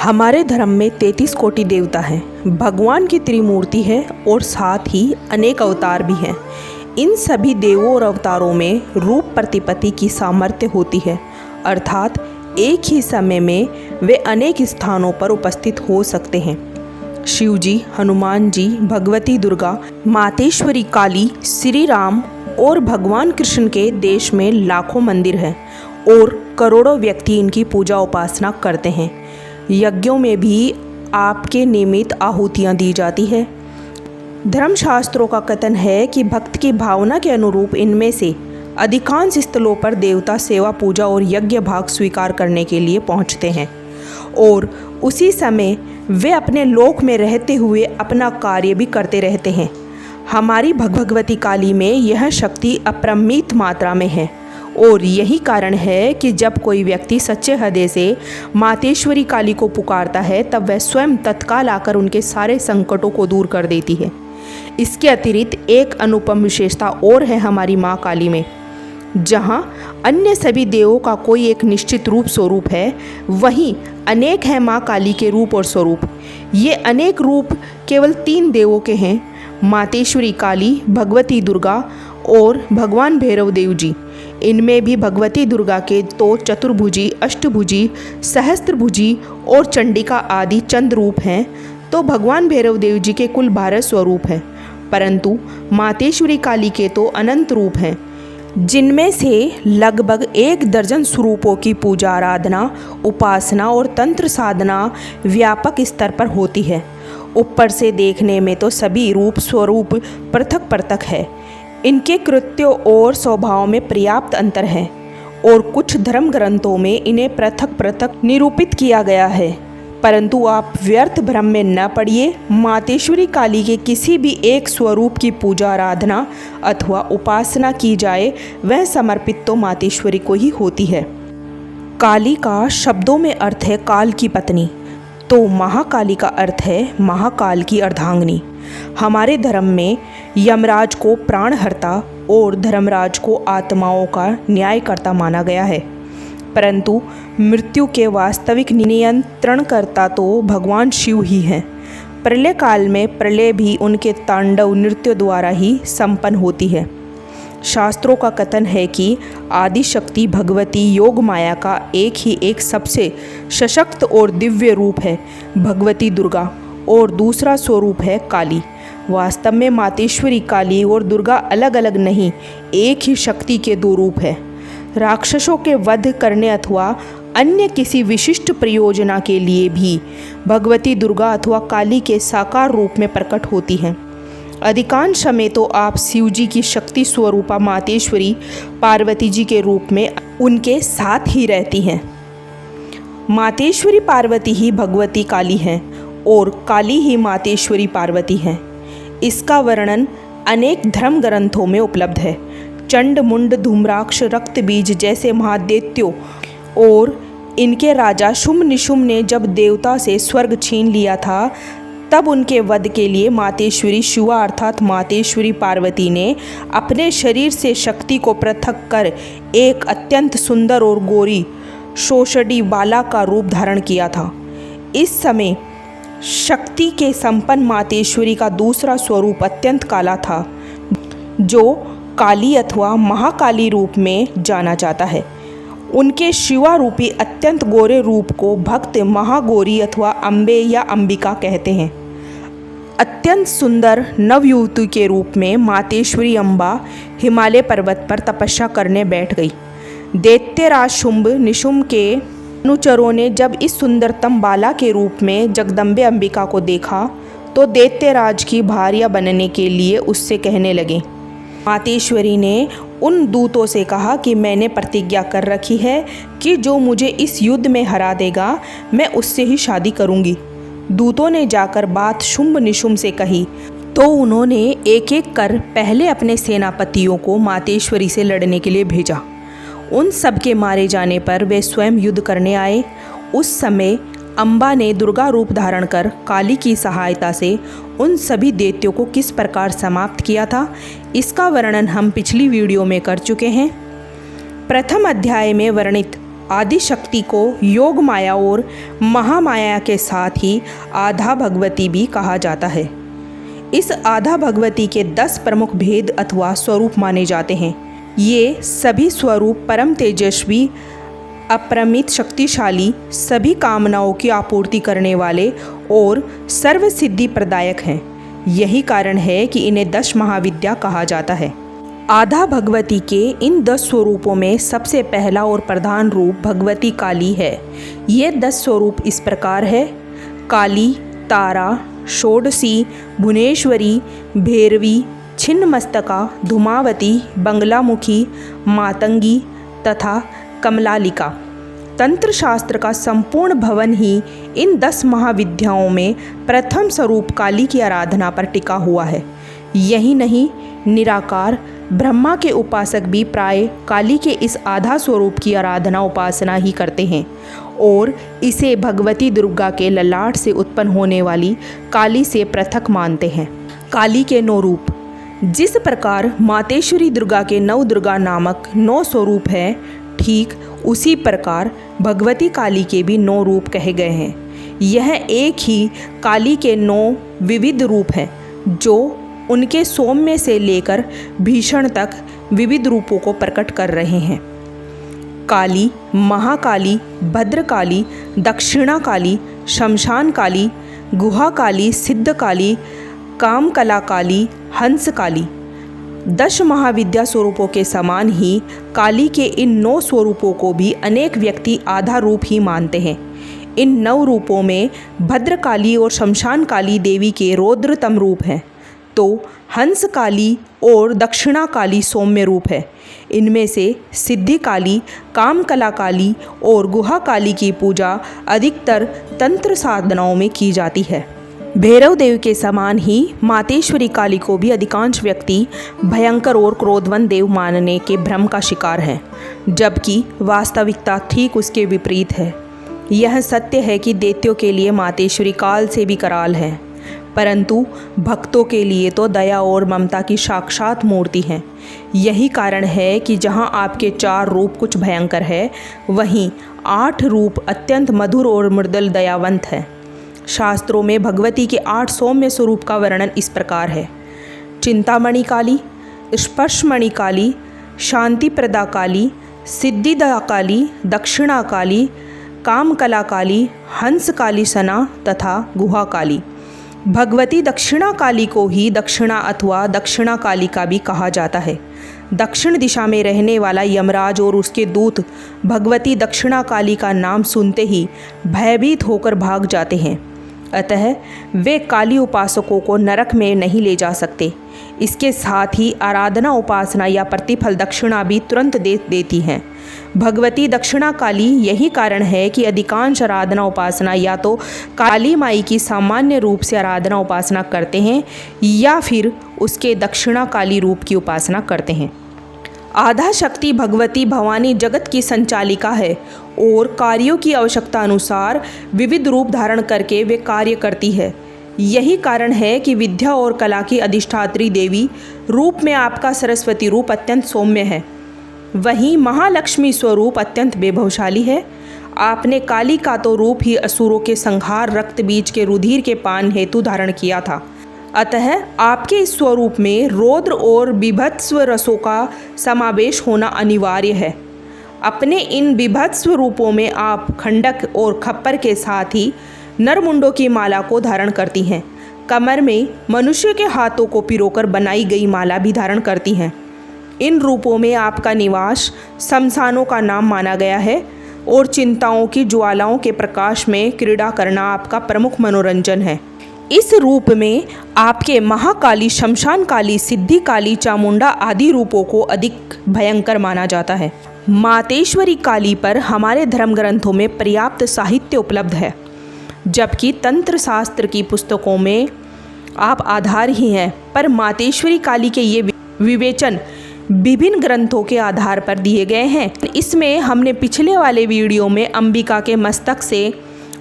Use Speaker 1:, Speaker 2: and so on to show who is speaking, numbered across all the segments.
Speaker 1: हमारे धर्म में 33 कोटि देवता हैं। भगवान की त्रिमूर्ति है और साथ ही अनेक अवतार भी हैं। इन सभी देवों और अवतारों में रूप प्रतिपत्ति की सामर्थ्य होती है, अर्थात एक ही समय में वे अनेक स्थानों पर उपस्थित हो सकते हैं। शिव जी, हनुमान जी, भगवती दुर्गा, मातेश्वरी काली, श्री राम और भगवान कृष्ण के देश में लाखों मंदिर हैं और करोड़ों व्यक्ति इनकी पूजा उपासना करते हैं। यज्ञों में भी आपके नियमित आहुतियाँ दी जाती है। धर्मशास्त्रों का कथन है कि भक्त की भावना के अनुरूप इनमें से अधिकांश स्थलों पर देवता सेवा, पूजा और यज्ञ भाग स्वीकार करने के लिए पहुंचते हैं और उसी समय वे अपने लोक में रहते हुए अपना कार्य भी करते रहते हैं। हमारी भगवती काली में यह शक्ति अपरिमित मात्रा में है और यही कारण है कि जब कोई व्यक्ति सच्चे हृदय से मातेश्वरी काली को पुकारता है तब वह स्वयं तत्काल आकर उनके सारे संकटों को दूर कर देती है। इसके अतिरिक्त एक अनुपम विशेषता और है हमारी माँ काली में। जहाँ अन्य सभी देवों का कोई एक निश्चित रूप स्वरूप है, वहीं अनेक हैं माँ काली के रूप और स्वरूप। ये अनेक रूप केवल 3 देवों के हैं, मातेश्वरी काली, भगवती दुर्गा और भगवान भैरव देव जी। इनमें भी भगवती दुर्गा के तो चतुर्भुजी, अष्टभुजी, सहस्त्रभुजी और चंडिका आदि चंद रूप हैं, तो भगवान भैरव देव जी के कुल 12 स्वरूप हैं, परंतु मातेश्वरी काली के तो अनंत रूप हैं, जिनमें से लगभग 1 दर्जन स्वरूपों की पूजा आराधना, उपासना और तंत्र साधना व्यापक स्तर पर होती है। ऊपर से देखने में तो सभी रूप स्वरूप पृथक पृथक है। इनके कृत्यों और स्वभाव में पर्याप्त अंतर है और कुछ धर्म ग्रंथों में इन्हें पृथक पृथक निरूपित किया गया है, परंतु आप व्यर्थ भ्रम में न पड़िए। मातेश्वरी काली के किसी भी एक स्वरूप की पूजा आराधना अथवा उपासना की जाए, वह समर्पित तो मातेश्वरी को ही होती है। काली का शब्दों में अर्थ है काल की पत्नी, तो महाकाली का अर्थ है महाकाल की अर्धांगिनी। हमारे धर्म में यमराज को प्राणहर्ता और धर्मराज को आत्माओं का न्यायकर्ता माना गया है, परंतु मृत्यु के वास्तविक नियंत्रणकर्ता तो भगवान शिव ही हैं। प्रलय काल में प्रलय भी उनके तांडव नृत्य द्वारा ही संपन्न होती है। शास्त्रों का कथन है कि आदि शक्ति भगवती योग माया का एक सबसे सशक्त और दिव्य रूप है भगवती दुर्गा और दूसरा स्वरूप है काली। वास्तव में मातेश्वरी काली और दुर्गा अलग अलग नहीं, एक ही शक्ति के 2 रूप है। राक्षसों के वध करने अथवा अन्य किसी विशिष्ट प्रयोजना के लिए भी भगवती दुर्गा अथवा काली के साकार रूप में प्रकट होती हैं। अधिकांश समय तो आप शिव जी की शक्ति स्वरूपा मातेश्वरी पार्वती जी के रूप में उनके साथ ही रहती हैं। मातेश्वरी पार्वती ही भगवती काली हैं और काली ही मातेश्वरी पार्वती हैं। इसका वर्णन अनेक धर्म ग्रंथों में उपलब्ध है। चंड, मुंड, धूम्राक्ष, रक्त बीज जैसे महादैत्यों और इनके राजा शुंभ निशुंभ ने जब देवता से स्वर्ग छीन लिया था, तब उनके वध के लिए मातेश्वरी शिवा अर्थात मातेश्वरी पार्वती ने अपने शरीर से शक्ति को पृथक कर एक अत्यंत सुंदर और गोरी शोषडी बाला का रूप धारण किया था। इस समय शक्ति के संपन्न मातेश्वरी का दूसरा स्वरूप अत्यंत काला था, जो काली अथवा महाकाली रूप में जाना जाता है। उनके शिवा रूपी अत्यंत गोरे रूप को भक्त महागौरी अथवा अम्बे या अंबिका कहते हैं। अत्यंत सुंदर नवयुवती के रूप में मातेश्वरी अम्बा हिमालय पर्वत पर तपस्या करने बैठ गई। दैत्यराज शुंभ निशुंभ के अनुचरों ने जब इस सुंदरतम बाला के रूप में जगदम्बे अंबिका को देखा तो दैत्यराज की भार्या बनने के लिए उससे कहने लगे। मातेश्वरी ने उन दूतों से कहा कि मैंने प्रतिज्ञा कर रखी है कि जो मुझे इस युद्ध में हरा देगा मैं उससे ही शादी करूंगी। दूतों ने जाकर बात शुंभ निशुंभ से कही तो उन्होंने एक एक कर पहले अपने सेनापतियों को मातेश्वरी से लड़ने के लिए भेजा। उन सब के मारे जाने पर वे स्वयं युद्ध करने आए। उस समय अम्बा ने दुर्गा रूप धारण कर काली की सहायता से उन सभी दैत्यों को किस प्रकार समाप्त किया था, इसका वर्णन हम पिछली वीडियो में कर चुके हैं। प्रथम अध्याय में वर्णित आदि शक्ति को योग माया और महामाया के साथ ही आधा भगवती भी कहा जाता है। इस आधा भगवती के 10 प्रमुख भेद अथवा स्वरूप माने जाते हैं। ये सभी स्वरूप परम तेजस्वी, अपरिमित शक्तिशाली, सभी कामनाओं की आपूर्ति करने वाले और सर्व सिद्धि प्रदायक हैं। यही कारण है कि इन्हें 10 महाविद्या कहा जाता है। आधा भगवती के इन 10 स्वरूपों में सबसे पहला और प्रधान रूप भगवती काली है। ये 10 स्वरूप इस प्रकार है: काली, तारा, षोडशी, भुवनेश्वरी, भैरवी, छिन्नमस्तका, धूमावती, बंगलामुखी, मातंगी तथा कमलालिका। तंत्र शास्त्र का संपूर्ण भवन ही इन 10 महाविद्याओं में प्रथम स्वरूप काली की आराधना पर टिका हुआ है। यही नहीं, निराकार ब्रह्मा के उपासक भी प्राय काली के इस आधा स्वरूप की आराधना उपासना ही करते हैं और इसे भगवती दुर्गा के ललाट से उत्पन्न होने वाली काली से पृथक मानते हैं। काली के 9 रूप। जिस प्रकार मातेश्वरी दुर्गा के 9 दुर्गा नामक 9 स्वरूप हैं, ठीक उसी प्रकार भगवती काली के भी 9 रूप कहे गए हैं। यह एक ही काली के 9 विविध रूप हैं जो उनके सौम्य से लेकर भीषण तक विविध रूपों को प्रकट कर रहे हैं। काली, महाकाली, भद्रकाली, दक्षिणा काली, शमशान काली, गुहा काली, सिद्ध काली, कामकला काली, हंस काली। 10 महाविद्या स्वरूपों के समान ही काली के इन 9 स्वरूपों को भी अनेक व्यक्ति आधा रूप ही मानते हैं। इन 9 रूपों में भद्रकाली और शमशान काली देवी के रौद्रतम रूप हैं, तो हंस काली और दक्षिणा काली सौम्य रूप है। इनमें से सिद्धि काली, कामकला काली और गुहा काली की पूजा अधिकतर तंत्र साधनाओं में की जाती है। भैरव देव के समान ही मातेश्वरी काली को भी अधिकांश व्यक्ति भयंकर और क्रोधवंत देव मानने के भ्रम का शिकार हैं, जबकि वास्तविकता ठीक उसके विपरीत है। यह सत्य है कि दैत्यों के लिए मातेश्वरी काल से भी कराल है, परंतु भक्तों के लिए तो दया और ममता की साक्षात मूर्ति हैं। यही कारण है कि जहाँ आपके 4 रूप कुछ भयंकर है, वहीं 8 रूप अत्यंत मधुर और मृदुल दयावंत हैं। शास्त्रों में भगवती के 8 सौम्य स्वरूप का वर्णन इस प्रकार है: चिंतामणि काली, स्पर्शमणि काली, शांतिप्रदा काली, सिद्धिदा काली, दक्षिणा काली, कामकला काली, हंस काली सना तथा गुहा काली। भगवती दक्षिणा काली को ही दक्षिणा अथवा दक्षिणा कालिका भी कहा जाता है। दक्षिण दिशा में रहने वाला यमराज और उसके दूत भगवती दक्षिणा काली का नाम सुनते ही भयभीत होकर भाग जाते हैं, अतः वे काली उपासकों को नरक में नहीं ले जा सकते। इसके साथ ही आराधना, उपासना या प्रतिफल दक्षिणा भी तुरंत दे देती हैं। भगवती दक्षिणा काली यही कारण है कि अधिकांश आराधना उपासना या तो काली माई की सामान्य रूप से आराधना उपासना करते हैं या फिर उसके दक्षिणा काली रूप की उपासना करते हैं। आधा शक्ति भगवती भवानी जगत की संचालिका है और कार्यों की आवश्यकता अनुसार विविध रूप धारण करके वे कार्य करती है। यही कारण है कि विद्या और कला की अधिष्ठात्री देवी रूप में आपका सरस्वती रूप अत्यंत सौम्य है, वहीं महालक्ष्मी स्वरूप अत्यंत वैभवशाली है। आपने काली का तो रूप ही असुरों के संहार, रक्त बीज के रुधिर के पान हेतु धारण किया था, अतः आपके इस स्वरूप में रौद्र और बीभत्स रसों का समावेश होना अनिवार्य है। अपने इन बीभत्स रूपों में आप खंडक और खप्पर के साथ ही नरमुंडों की माला को धारण करती हैं। कमर में मनुष्य के हाथों को पिरोकर बनाई गई माला भी धारण करती हैं। इन रूपों में आपका निवास शमशानों का नाम माना गया है और चिंताओं की ज्वालाओं के प्रकाश में क्रीड़ा करना आपका प्रमुख मनोरंजन है। इस रूप में आपके महाकाली, शमशान काली, सिद्धि काली, चामुंडा आदि रूपों को अधिक भयंकर माना जाता है। मातेश्वरी काली पर हमारे धर्म ग्रंथों में पर्याप्त साहित्य उपलब्ध है, जबकि तंत्र शास्त्र की पुस्तकों में आप आधार ही हैं, पर मातेश्वरी काली के ये विवेचन विभिन्न ग्रंथों के आधार पर दिए गए हैं। इसमें हमने पिछले वाले वीडियो में अंबिका के मस्तक से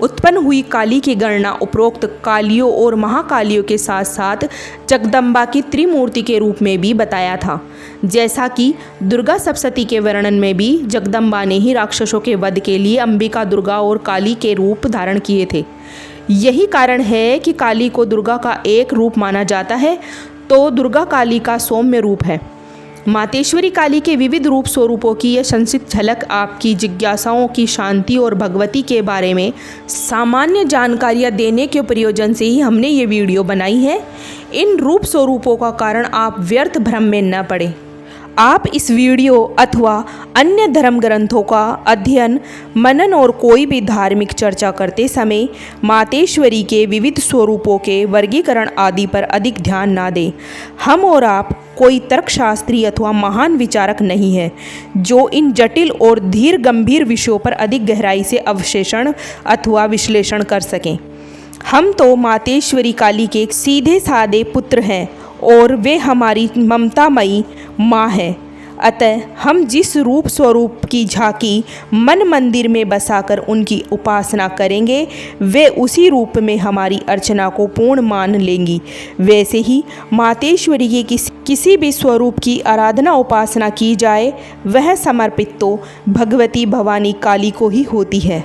Speaker 1: उत्पन्न हुई काली की गणना उपरोक्त कालियों और महाकालियों के साथ साथ जगदम्बा की त्रिमूर्ति के रूप में भी बताया था। जैसा कि दुर्गा सप्तशती के वर्णन में भी जगदम्बा ने ही राक्षसों के वध के लिए अंबिका, दुर्गा और काली के रूप धारण किए थे। यही कारण है कि काली को दुर्गा का एक रूप माना जाता है, तो दुर्गा काली का सौम्य रूप है। मातेश्वरी काली के विविध रूप स्वरूपों की यह संक्षिप्त झलक आपकी जिज्ञासाओं की शांति और भगवती के बारे में सामान्य जानकारियाँ देने के प्रयोजन से ही हमने ये वीडियो बनाई है। इन रूप स्वरूपों का कारण आप व्यर्थ भ्रम में न पड़े। आप इस वीडियो अथवा अन्य धर्म ग्रंथों का अध्ययन, मनन और कोई भी धार्मिक चर्चा करते समय मातेश्वरी के विविध स्वरूपों के वर्गीकरण आदि पर अधिक ध्यान ना दें। हम और आप कोई तर्कशास्त्री अथवा महान विचारक नहीं है जो इन जटिल और धीर गंभीर विषयों पर अधिक गहराई से अवशेषण अथवा विश्लेषण कर सकें। हम तो मातेश्वरी काली के एक सीधे साधे पुत्र हैं और वे हमारी ममतामयी माँ है। अतः हम जिस रूप स्वरूप की झांकी मन मंदिर में बसाकर उनकी उपासना करेंगे, वे उसी रूप में हमारी अर्चना को पूर्ण मान लेंगी। वैसे ही मातेश्वरी के किसी भी स्वरूप की आराधना उपासना की जाए, वह समर्पित तो भगवती भवानी काली को ही होती है।